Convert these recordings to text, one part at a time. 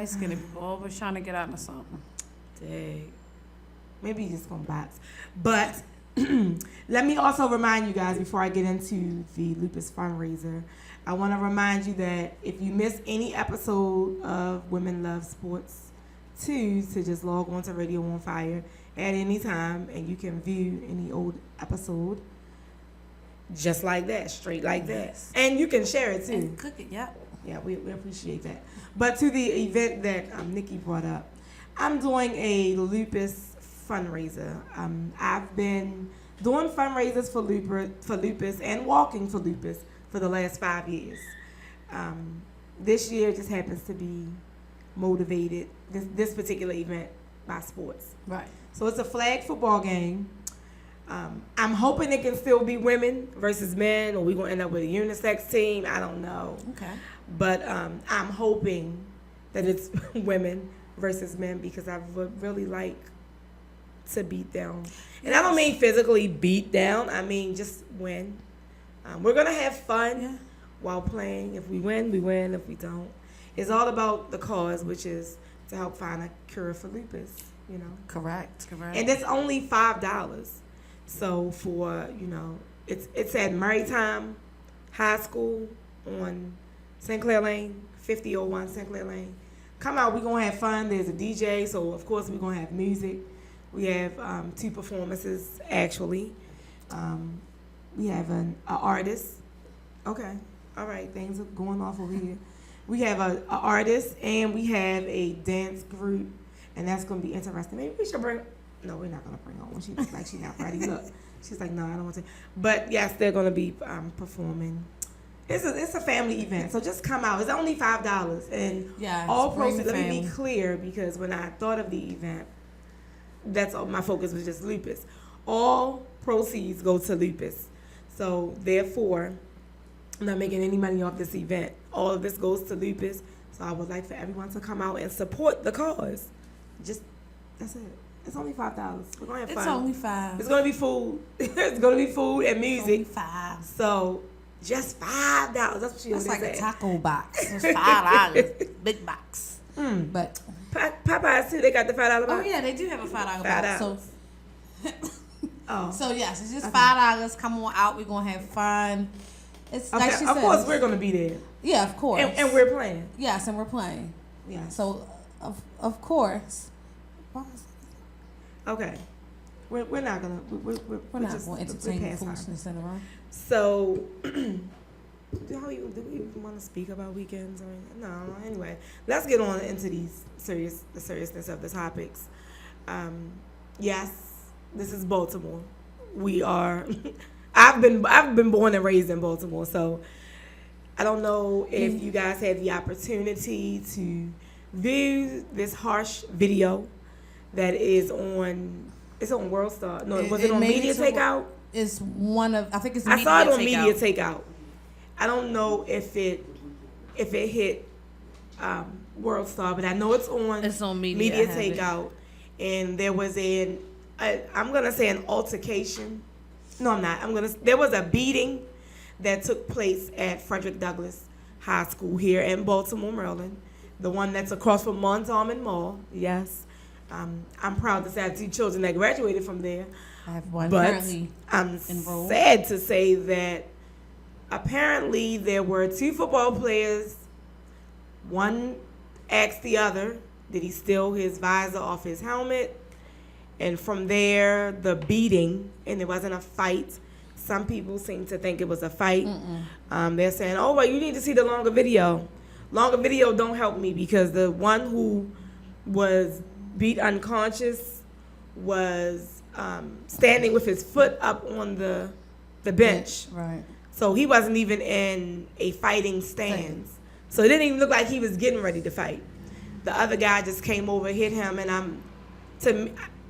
Nice skinny people always trying to get out of something. Dang. Maybe he's just gonna box. But let me also remind you guys before I get into the lupus fundraiser, I want to remind you that if you miss any episode of Women Love Sports 2, to just log on to Radio on Fire at any time and you can view any old episode just like that, straight like that. And you can share it too. And cook it, yep. Yeah, we appreciate that. But to the event that Nikki brought up, I'm doing a lupus fundraiser. I've been doing fundraisers for lupus and walking for lupus for the last 5 years. This year just happens to be motivated, this particular event, by sports. Right. So it's a flag football game. I'm hoping it can still be women versus men, or we're going to end up with a unisex team. I don't know. Okay. But I'm hoping that it's women versus men because I would really like to beat down. And I don't mean physically beat down. I mean just win. We're going to have fun while playing. If we win, we win. If we don't. It's all about the cause, which is to help find a cure for lupus, you know. Correct. And it's only $5. So for, you know, it's at Maritime High School on St. Clair Lane, 5001 St. Clair Lane. Come out, we're going to have fun. There's a DJ, so of course we're going to have music. We have 2 performances, actually. We have an artist. Okay, all right, things are going off over here. We have an artist, and we have a dance group, and that's going to be interesting. Maybe we should bring... No, we're not going to bring her on. She looks like she's not ready. Look, she's like, no, I don't want to. But, yes, they're going to be performing. It's a family event, so just come out. It's only $5, and all proceeds. Let me be clear, because when I thought of the event, that's all. My focus was just lupus. All proceeds go to lupus, so therefore, I'm not making any money off this event. All of this goes to lupus. So I would like for everyone to come out and support the cause. Just that's it. It's only $5. We're gonna have fun. It's only $5. It's gonna be food. It's gonna be food and music. It's only $5. So. Just $5. That's what she was saying. That's like a taco box. It's $5. Big box. But Popeyes too. They got the $5 box. Oh yeah, they do have a $5 box. So yes, it's just $5. Come on out. We're gonna have fun. It's like she said. Of course, we're gonna be there. Yeah, of course. And we're playing. Yes, and we're playing. Yeah. So of course. Okay. We're not gonna. We're not going to entertain foolishness in the room. So, do we even want to speak about weekends or anything? No. Anyway, let's get on into the seriousness of the topics. Yes, this is Baltimore. We are. I've been born and raised in Baltimore, so I don't know if you guys had the opportunity to view this harsh video that is on. It's on World Star. No, was it on Media Takeout? It's one of. I think it's. I saw it on Media Takeout. I don't know if it hit World Star, but I know it's on. It's on Media Takeout, and there was I'm gonna say an altercation. No, I'm not. There was a beating that took place at Frederick Douglass High School here in Baltimore, Maryland, the one that's across from Montgomery Mall. Yes. I'm proud to say I have 2 children that graduated from there. I have one currently enrolled. Sad to say that apparently there were 2 football players. One asked the other, did he steal his visor off his helmet? And from there, the beating, and it wasn't a fight. Some people seem to think it was a fight. They're saying, oh, well, you need to see the longer video. Longer video don't help me because the one who was beat unconscious was standing with his foot up on the bench. Right. So he wasn't even in a fighting stance. So it didn't even look like he was getting ready to fight. The other guy just came over, hit him, and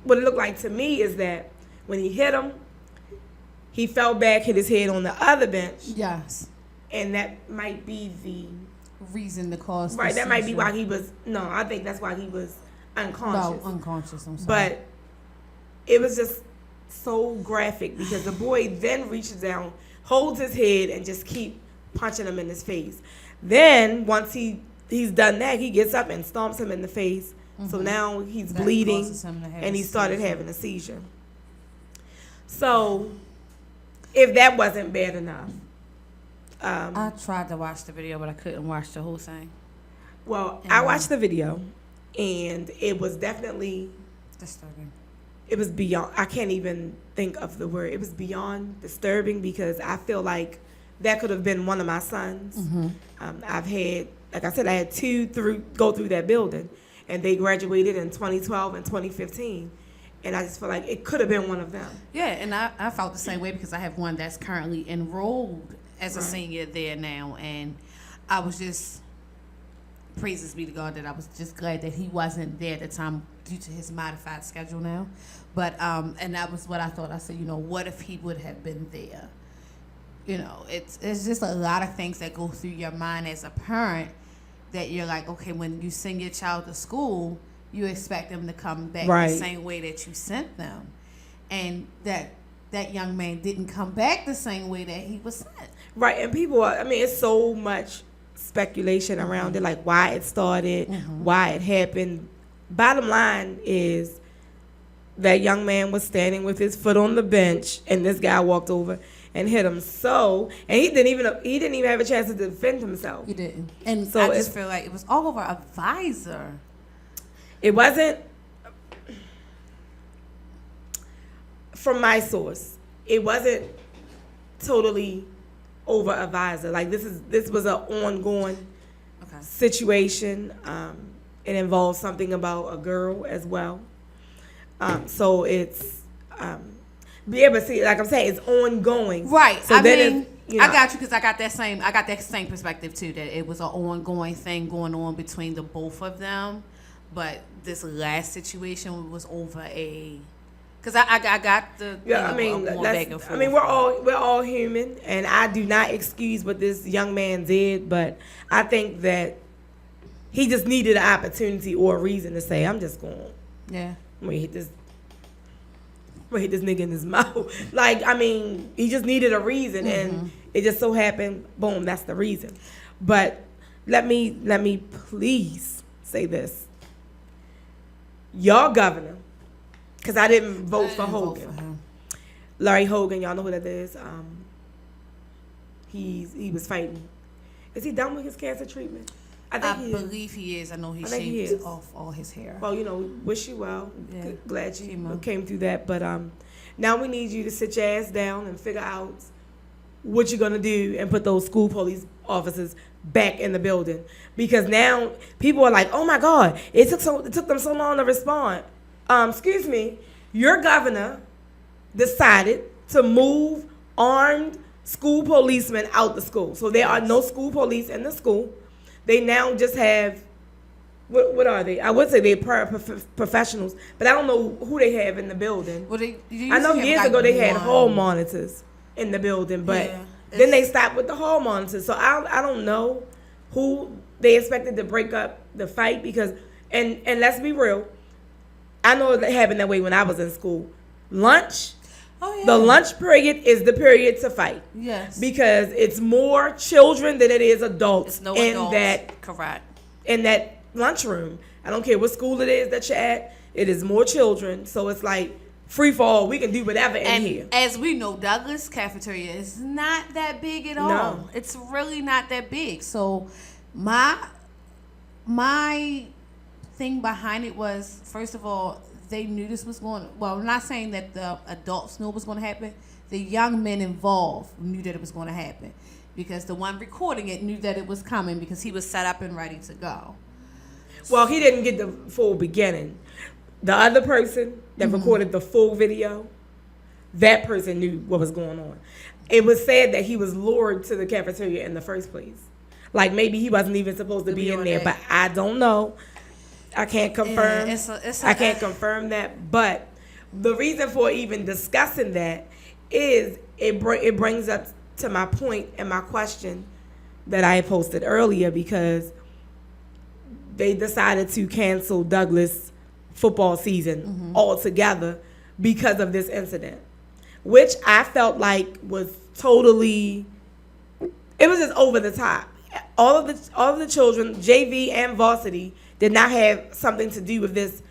what it looked like to me is that when he hit him, he fell back, hit his head on the other bench. Yes. And that might be the reason to cause. Right, that might be why he was. No, I think that's why he was unconscious. No, unconscious. I'm sorry. But it was just so graphic because the boy then reaches down, holds his head, and just keep punching him in his face. Then once he he's done that, he gets up and stomps him in the face. So now he's That bleeding, causes him to have and a he started seizure. having a seizure. So if that wasn't bad enough, I tried to watch the video, but I couldn't watch the whole thing. well, I watched the video, and it was definitely, Disturbing. it was beyond, I can't even think of the word. It was beyond disturbing because I feel like that could have been one of my sons. I've had, like I said, I had two go through that building, and they graduated in 2012 and 2015. And I just feel like it could have been one of them. Yeah, and I felt the same way because I have one that's currently enrolled as a senior there now, and I was just, praises be to God, that I was just glad that he wasn't there at the time due to his modified schedule now. But and that was what I thought. I said, what if he would have been there? It's just a lot of things that go through your mind as a parent that you're like, okay, when you send your child to school, you expect them to come back the same way that you sent them. And that young man didn't come back the same way that he was sent. Right, and people are, it's so much speculation around it, like why it started, why it happened. Bottom line is that young man was standing with his foot on the bench, and this guy walked over and hit him. And he didn't even have a chance to defend himself. He didn't. And so I just feel like it was all over a visor. It wasn't, from my source, it wasn't totally over a visor. Like this was an ongoing situation. It involves something about a girl as well. So it's be able to see, like I'm saying, it's ongoing. Right. So I got you because I got that same perspective too, that it was an ongoing thing going on between the both of them. But this last situation was over because I got the back and forth. We're all human, and I do not excuse what this young man did, but I think that he just needed an opportunity or a reason to say, I'm just going. Yeah. I'm gonna hit this nigga in his mouth. He just needed a reason, and it just so happened, boom, that's the reason. But let me please say this. Y'all governor, because I didn't vote for Hogan. Larry Hogan, y'all know who that is. He was fighting. Is he done with his cancer treatment? I believe he is. I know he shaved off all his hair. Well, wish you well. Yeah. Glad you came through that. But now we need you to sit your ass down and figure out what you're gonna do and put those school police officers back in the building, because now people are like, oh my God, it took them so long to respond. Excuse me, your governor decided to move armed school policemen out the school, so there are no school police in the school. They now just have, what are they? I would say they're professionals, but I don't know who they have in the building. Well, I know years ago they had hall monitors in the building, but then they stopped with the hall monitors. So I don't know who they expected to break up the fight, because, and let's be real, I know it happened that way when I was in school. Lunch. Oh, yeah. The lunch period is the period to fight. Yes. Because it's more children than it is adults. It's no adults. Correct. In that lunchroom. I don't care what school it is that you're at. It is more children. So it's like free for all. We can do whatever in here. As we know, Douglas cafeteria is not that big at all. No. It's really not that big. So my thing behind it was, first of all, they knew this was going. Well, I'm not saying that the adults knew it was going to happen. The young men involved knew that it was going to happen, because the one recording it knew that it was coming, because he was set up and ready to go. Well, he didn't get the full beginning. The other person that recorded the full video, that person knew what was going on. It was said that he was lured to the cafeteria in the first place. Like maybe he wasn't even supposed to be in there, but I don't know. I can't confirm. I can't confirm that. But the reason for even discussing that is it brings up to my point and my question that I posted earlier, because they decided to cancel Douglas football season altogether because of this incident, which I felt like was totally, it was just over the top. all of the children, JV and varsity, did not have something to do with this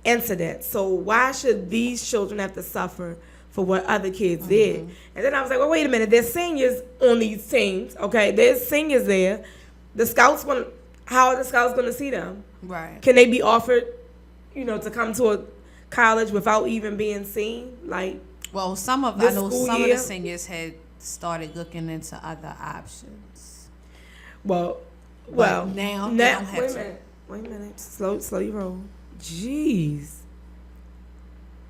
incident. So why should these children have to suffer for what other kids did? And then I was like, well, wait a minute. There's seniors on these teams. Okay, there's seniors there. The scouts how are the scouts going to see them? Right. Can they be offered, to come to a college without even being seen? Like, well, I know some of the seniors had started looking into other options. Well, now they don't have to. Wait a minute. Slow your roll. Jeez.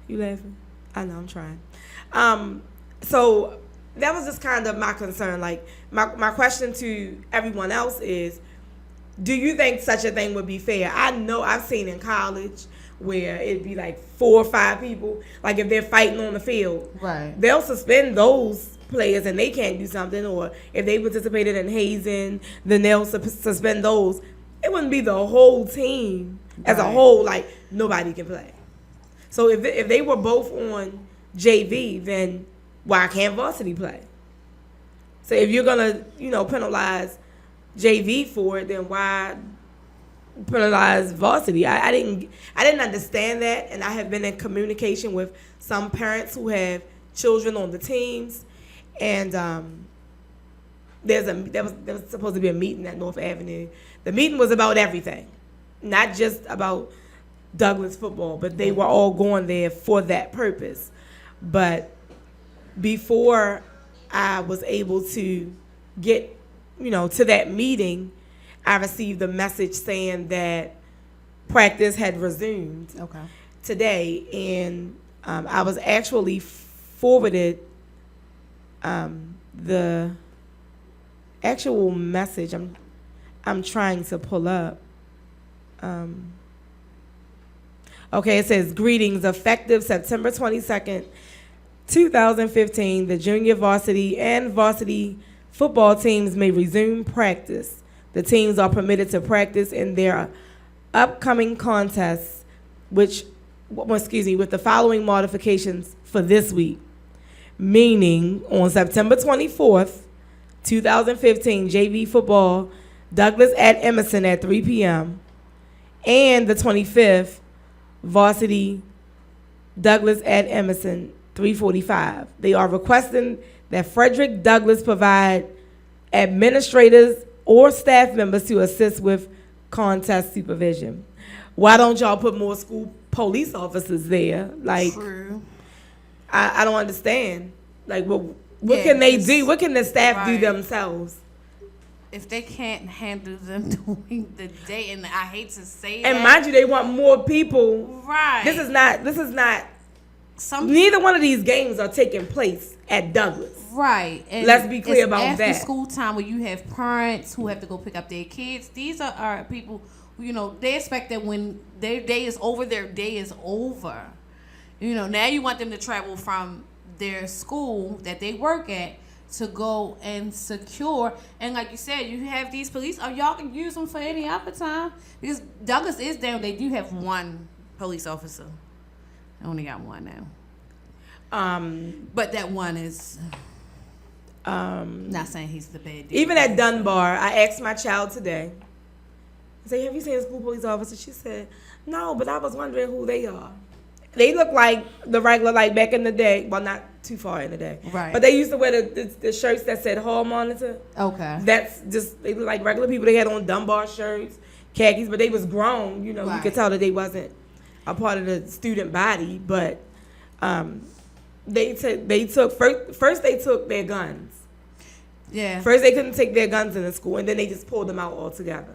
You laughing? I know, I'm trying. So that was just kind of my concern. Like, my question to everyone else is, do you think such a thing would be fair? I know I've seen in college where it'd be like 4 or 5 people. Like, if they're fighting on the field, right, they'll suspend those players and they can't do something. Or if they participated in hazing, then they'll suspend those. It wouldn't be the whole team as a whole. Like, nobody can play. So if they were both on JV, then why can't varsity play? So if you're gonna, penalize JV for it, then why penalize varsity? I didn't understand that, and I have been in communication with some parents who have children on the teams, and there was supposed to be a meeting at North Avenue. The meeting was about everything, not just about Douglas football, but they were all going there for that purpose. But before I was able to get, to that meeting, I received a message saying that practice had resumed today, and I was actually forwarded the actual message. I'm trying to pull up. Okay, it says, greetings, effective September 22nd, 2015, the junior varsity and varsity football teams may resume practice. The teams are permitted to practice in their upcoming contests, with the following modifications for this week. Meaning, on September 24th, 2015, JV football, Douglas at Emerson at 3 p.m., and the 25th, varsity, Douglas at Emerson, 3:45. They are requesting that Frederick Douglass provide administrators or staff members to assist with contest supervision. Why don't y'all put more school police officers there? Like, true. I don't understand. Like, what can they do? What can the staff do themselves? If they can't handle them during the day, and I hate to say that. And mind you, they want more people. Right. This is not. Neither one of these games are taking place at Douglas. Right. And let's be clear about that. After school time, where you have parents who have to go pick up their kids, these are people who, they expect that when their day is over, their day is over. Now you want them to travel from their school that they work at to go and secure. And like you said, you have these police, y'all can use them for any other time. Because Douglas is down, they do have one police officer. I only got one now. But that one is not saying he's the bad dude. Even at Dunbar, I asked my child today, I said, have you seen a school police officer? She said, no, but I was wondering who they are. They look like the regular, like back in the day. Well, not too far in the day. Right. But they used to wear the shirts that said hall monitor. Okay. That's just, they look like regular people. They had on Dunbar shirts, khakis, but they was grown. You could tell that they wasn't a part of the student body. But they took their guns. Yeah. First they couldn't take their guns in the school, and then they just pulled them out altogether.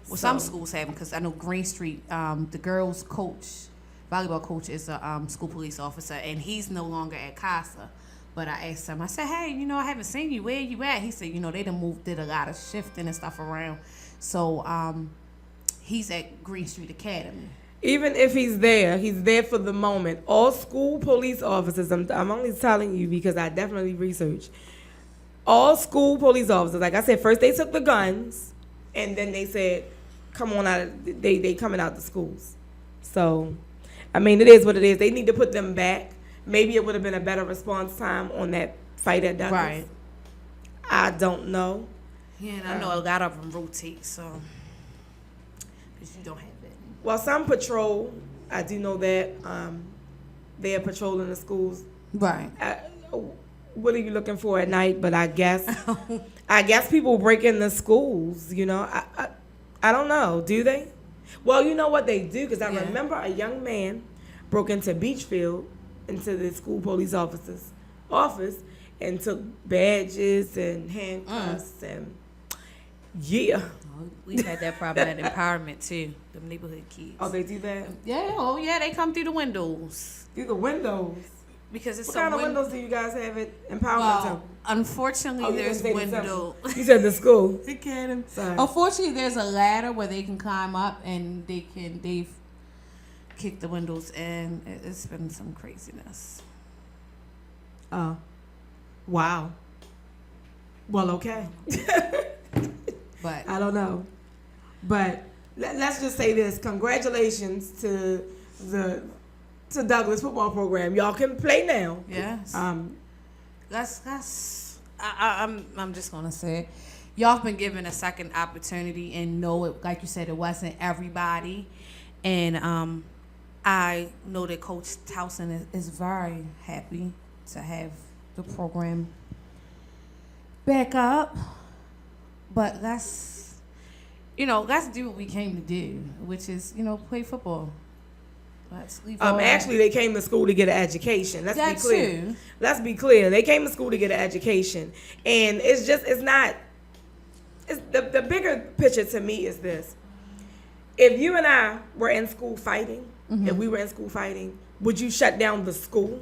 Well, some schools have them, because I know Green Street, the girls' volleyball coach is a school police officer, and he's no longer at CASA. But I asked him, I said, hey, I haven't seen you. Where you at? He said, they did a lot of shifting and stuff around. So he's at Green Street Academy. Even if he's there for the moment. All school police officers, I'm only telling you because I definitely researched. All school police officers, like I said, first they took the guns, and then they said, come on out, they coming out the schools. So, it is what it is. They need to put them back. Maybe it would have been a better response time on that fight at Douglas. Right. I don't know. Yeah, and I know a lot of them rotate, so because you don't have that. Well, some patrol. I do know that they are patrolling the schools. Right. What are you looking for at night? But I guess people break in the schools. You know, I don't know. Do they? Well, you know what they do, because I remember a young man broke into Beachfield, into the school police officer's office, and took badges and handcuffs and We've had that problem at Empowerment too. The neighborhood kids. Oh, they do that? Yeah. Oh, yeah. They come through the windows. Through the windows. Because it's what kind of windows do you guys have at Empowerment? Well, unfortunately, there's window. You said the school. Sorry. Unfortunately, there's a ladder where they can climb up and they've kicked the windows in. It's been some craziness. Oh, wow. Well, okay. But I don't know. But let's just say this: congratulations to the Douglas football program. Y'all can play now. Yes. That's. I'm just gonna say it. Y'all been given a second opportunity, and know it, like you said, it wasn't everybody, and I know that Coach Towson is very happy to have the program back up. But let's do what we came to do, which is, play football. Let's leave actually, they came to school to get an education. Let's be clear. Too. Let's be clear. They came to school to get an education. And it's the bigger picture to me is this. If you and I were in school fighting, if we were in school fighting, would you shut down the school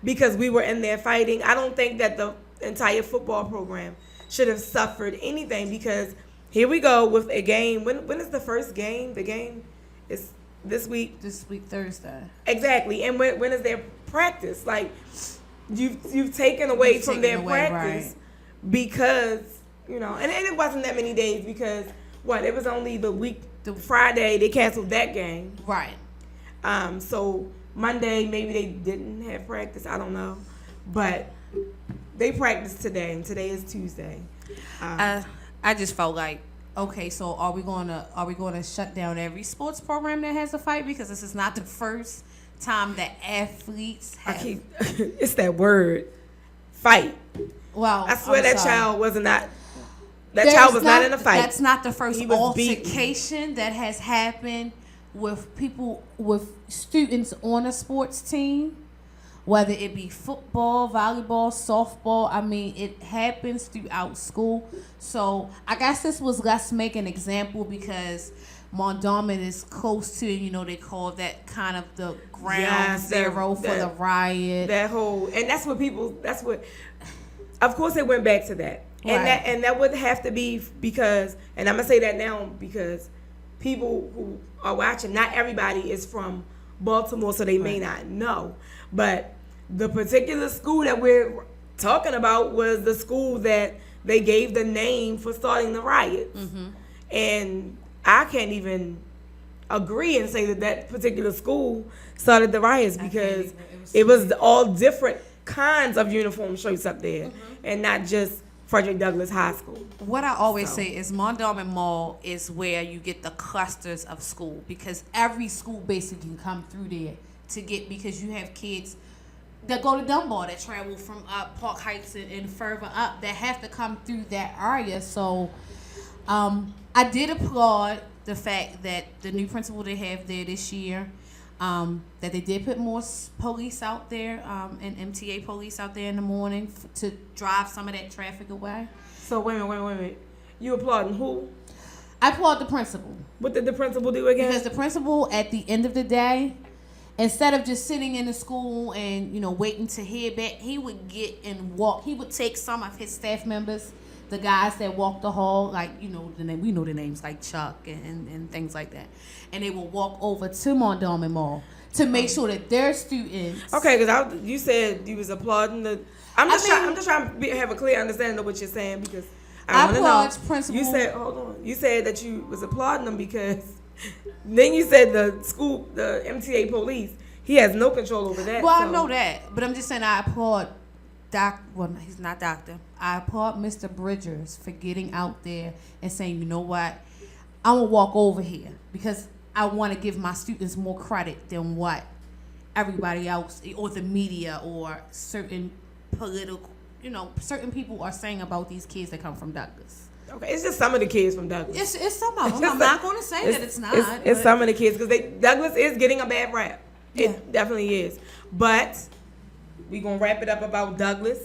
because we were in there fighting? I don't think that the entire football program should have suffered anything, because here we go with a game. When is the first game? The game is this week. This week, Thursday. Exactly. And when is their practice? Like, you've taken away from their practice, right? Because and it wasn't that many days, because it was only the Friday they canceled that game. Right. So Monday maybe they didn't have practice. I don't know, but they practiced today, and today is Tuesday. I just felt like, okay, so are we going to shut down every sports program that has a fight? Because this is not the first time that athletes have. It's that word, fight. Well, I swear that child was not. That child was not in a fight. That's not the first altercation beaten. That has happened with students on a sports team. Whether it be football, volleyball, softball, I mean, it happens throughout school. So I guess this was, let's make an example, because Mondawmin is close to, they call that kind of the ground zero for the riot. And that's what of course they went back to that. Right. And that would have to be because, and I'm going to say that now because people who are watching, not everybody is from Baltimore, so they may not know. But the particular school that we're talking about was the school that they gave the name for starting the riots. Mm-hmm. And I can't even agree and say that particular school started the riots, because it was all different kinds of uniform shirts up there, and not just Frederick Douglass High School. What I always say is Mondawmin Mall is where you get the clusters of school, because every school basically can come through there because you have kids that go to Dunbar, that travel from Park Heights and further up, that have to come through that area. So I did applaud the fact that the new principal they have there this year, that they did put more police out there, and MTA police out there in the morning to drive some of that traffic away. So wait a minute. You applauding who? I applaud the principal. What did the principal do again? Because the principal, at the end of the day, instead of just sitting in the school and, waiting to hear back, he would get and walk. He would take some of his staff members, the guys that walk the hall, like, we know the names, like Chuck and things like that. And they will walk over to Mondawmin Mall to make sure that their students. Okay, because you said you was applauding the. I'm just trying to have a clear understanding of what you're saying, because I want to know. Principal. You said, hold on. You said that you was applauding them because then you said the MTA police. He has no control over that. Well, I know that, but I'm just saying I applaud Well, he's not doctor. I applaud Mr. Bridgers for getting out there and saying, you know what, I'm gonna walk over here because I want to give my students more credit than what everybody else or the media or certain political, certain people are saying about these kids that come from Douglas. Okay, it's just some of the kids from Douglas. It's some of them. I'm not going to say that it's not. It's some of the kids because Douglas is getting a bad rap. Yeah. It definitely is. But we're gonna wrap it up about Douglas.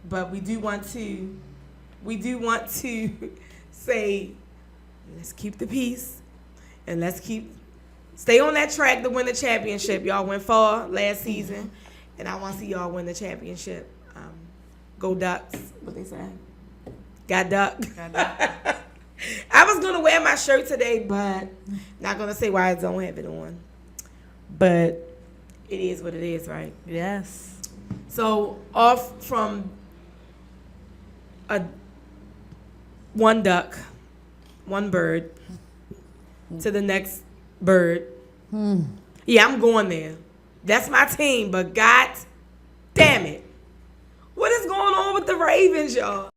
But we do want to say, let's keep the peace and let's stay on that track to win the championship. Y'all went far last season, and I want to see y'all win the championship. Go Ducks! What they say? Got duck. I was gonna wear my shirt today, but not gonna say why I don't have it on. But it is what it is, right? Yes. So off from one duck, one bird, to the next bird. Yeah, I'm going there. That's my team, but God damn it. What is going on with the Ravens, y'all?